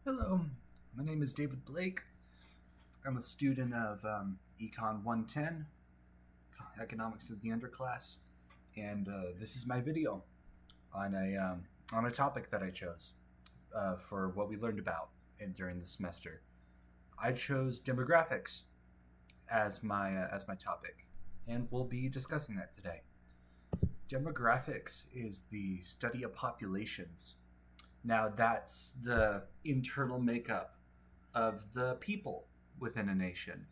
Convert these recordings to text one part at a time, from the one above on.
Hello, my name is David Blake. I'm a student of Econ 110, Economics of the Underclass, and this is my video on a topic that I chose for what we learned about during the semester. I chose demographics as my topic, and we'll be discussing that today. Demographics is the study of populations. Now, that's the internal makeup of the people within a nation.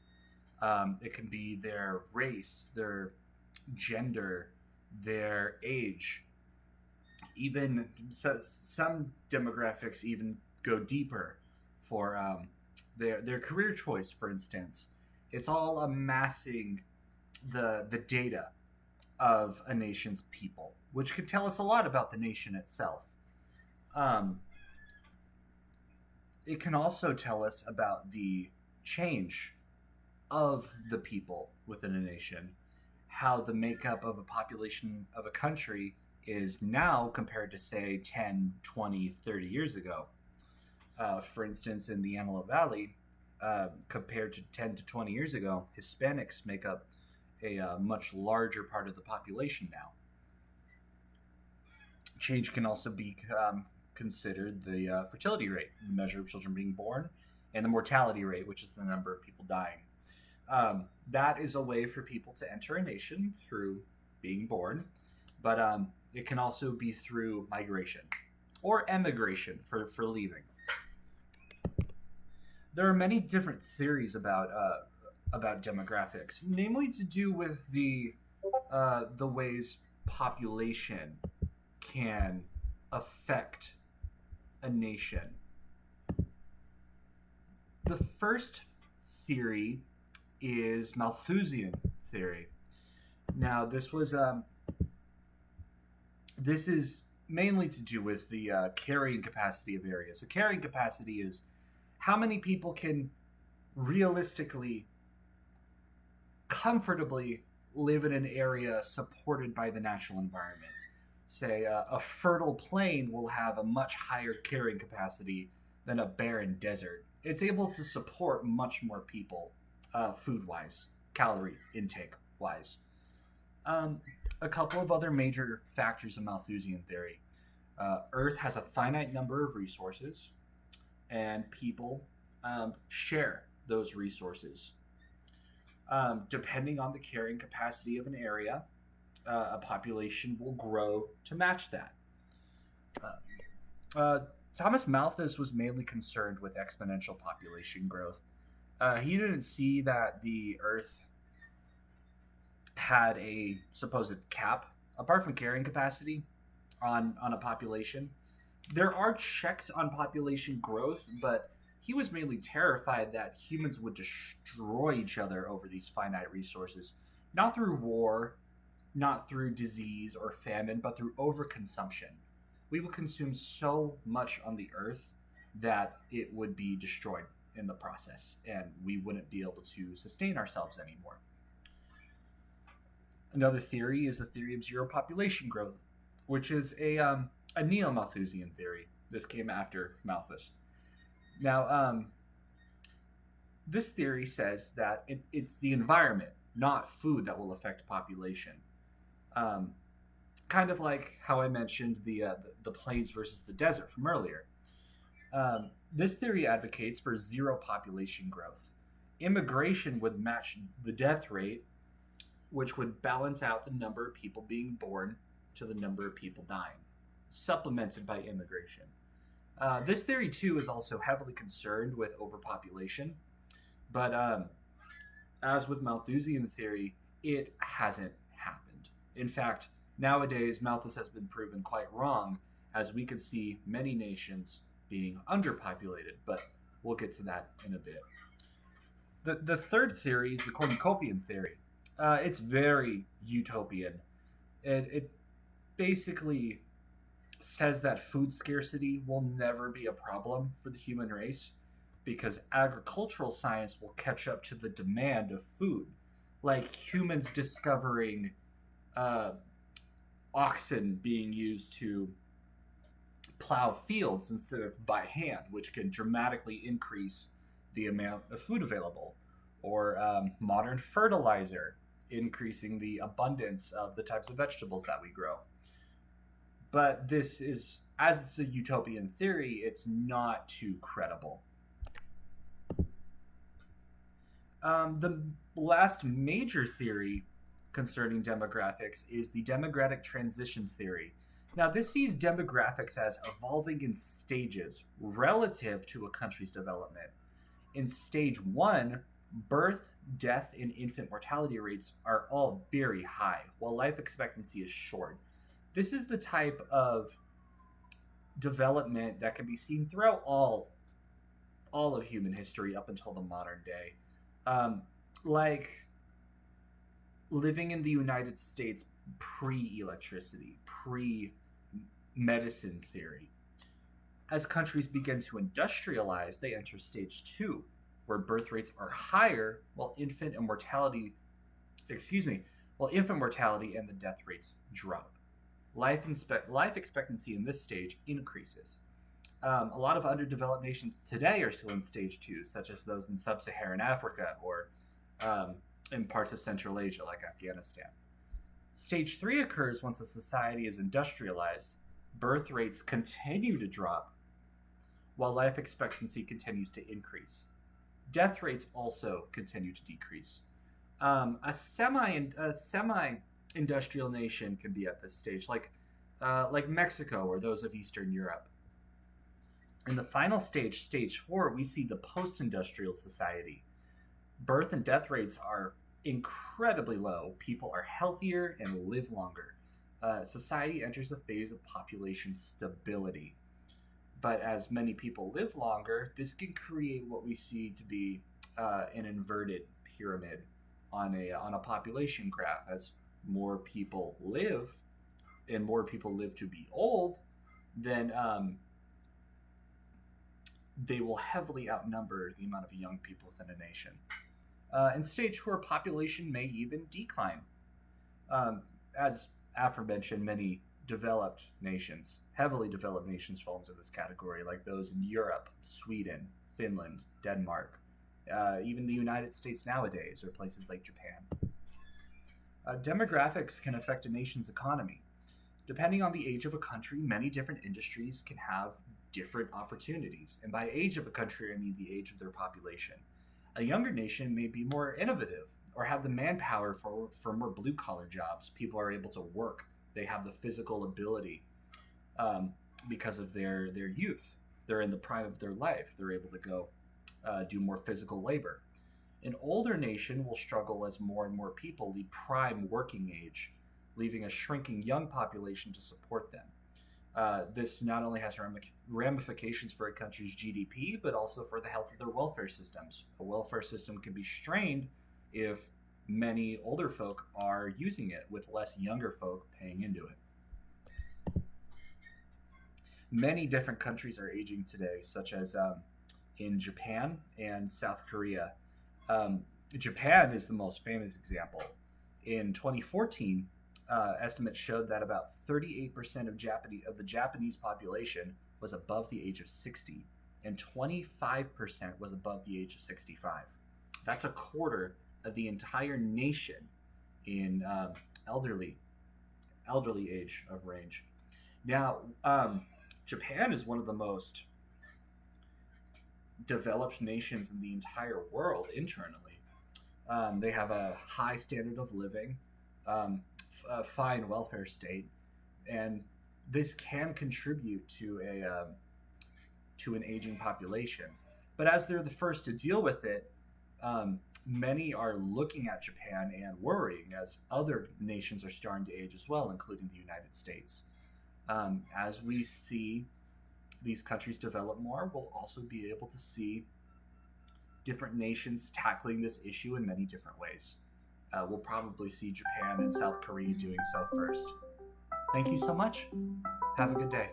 It can be their race, their gender, their age. Even some demographics even go deeper for their career choice, for instance. It's all amassing the data of a nation's people, which could tell us a lot about the nation itself. Um, it can also tell us about the change of the people within a nation, how the makeup of a population of a country is now compared to, say, 10, 20, 30 years ago. For instance, in the Antelope Valley, compared to 10 to 20 years ago, Hispanics make up a much larger part of the population now. Change can also be considered the fertility rate, the measure of children being born, and the mortality rate, which is the number of people dying. That is a way for people to enter a nation through being born, but it can also be through migration or emigration for leaving. There are many different theories about demographics, namely to do with the ways population can affect a nation. The first theory is Malthusian theory. Now, this is mainly to do with the carrying capacity of areas. The carrying capacity is how many people can realistically, comfortably live in an area supported by the natural environment. Say, a fertile plain will have a much higher carrying capacity than a barren desert. It's able to support much more people, food-wise, calorie intake-wise. A couple of other major factors of Malthusian theory. Earth has a finite number of resources, and people share those resources. Depending on the carrying capacity of an area, a population will grow to match that. Thomas Malthus was mainly concerned with exponential population growth. He didn't see that the Earth had a supposed cap, apart from carrying capacity, on a population. There are checks on population growth, but he was mainly terrified that humans would destroy each other over these finite resources, not through war, not through disease or famine, but through overconsumption. We would consume so much on the earth that it would be destroyed in the process, and we wouldn't be able to sustain ourselves anymore. Another theory is the theory of zero population growth, which is a neo-Malthusian theory. This came after Malthus. Now, this theory says that it's the environment, not food, that will affect population. Kind of like how I mentioned the plains versus the desert from earlier. This theory advocates for zero population growth. Immigration would match the death rate, which would balance out the number of people being born to the number of people dying, supplemented by immigration. This theory, too, is also heavily concerned with overpopulation, but as with Malthusian theory, it hasn't happened. In fact, nowadays, Malthus has been proven quite wrong, as we could see many nations being underpopulated, but we'll get to that in a bit. The third theory is the cornucopian theory. It's very utopian. It basically says that food scarcity will never be a problem for the human race because agricultural science will catch up to the demand of food. Like humans discovering oxen being used to plow fields instead of by hand, which can dramatically increase the amount of food available, or modern fertilizer, increasing the abundance of the types of vegetables that we grow. But this is, as it's a utopian theory, it's not too credible. The last major theory concerning demographics is the demographic transition theory. Now, this sees demographics as evolving in stages relative to a country's development. In stage one, birth, death, and infant mortality rates are all very high, while life expectancy is short. This is the type of development that can be seen throughout all of human history up until the modern day. Like living in the United States pre-electricity, pre-medicine theory. As countries begin to industrialize, they enter stage two, where birth rates are higher while infant mortality and the death rates drop. Life expectancy in this stage increases. A lot of underdeveloped nations today are still in stage two, such as those in sub-Saharan Africa or in parts of Central Asia, like Afghanistan. Stage three occurs once a society is industrialized. Birth rates continue to drop, while life expectancy continues to increase. Death rates also continue to decrease. A semi-industrial nation can be at this stage, like Mexico or those of Eastern Europe. In the final stage, stage four, we see the post-industrial society. Birth and death rates are incredibly low. People are healthier and live longer. Society enters a phase of population stability. But as many people live longer, this can create what we see to be an inverted pyramid on a population graph. As more people live, and more people live to be old, then they will heavily outnumber the amount of young people within a nation. In stage four, population may even decline. As aforementioned, many developed nations, heavily developed nations, fall into this category, like those in Europe, Sweden, Finland, Denmark, even the United States nowadays, or places like Japan. Demographics can affect a nation's economy. Depending on the age of a country, many different industries can have different opportunities. And by age of a country, I mean the age of their population. A younger nation may be more innovative or have the manpower for more blue-collar jobs. People are able to work. They have the physical ability because of their youth. They're in the prime of their life. They're able to go do more physical labor. An older nation will struggle as more and more people leave prime working age, leaving a shrinking young population to support them. This not only has ramifications for a country's GDP, but also for the health of their welfare systems. A welfare system can be strained if many older folk are using it, with less younger folk paying into it. Many different countries are aging today, such as in Japan and South Korea. Japan is the most famous example. In 2014, estimates showed that about 38% of the Japanese population was above the age of 60, and 25% was above the age of 65. That's a quarter of the entire nation in elderly age of range. Now, Japan is one of the most developed nations in the entire world internally. They have a high standard of living, a fine welfare state, and this can contribute to an aging population. But as they're the first to deal with it, many are looking at Japan and worrying, as other nations are starting to age as well, including the United States. As we see these countries develop more, we'll also be able to see different nations tackling this issue in many different ways. We'll probably see Japan and South Korea doing so first. Thank you so much. Have a good day.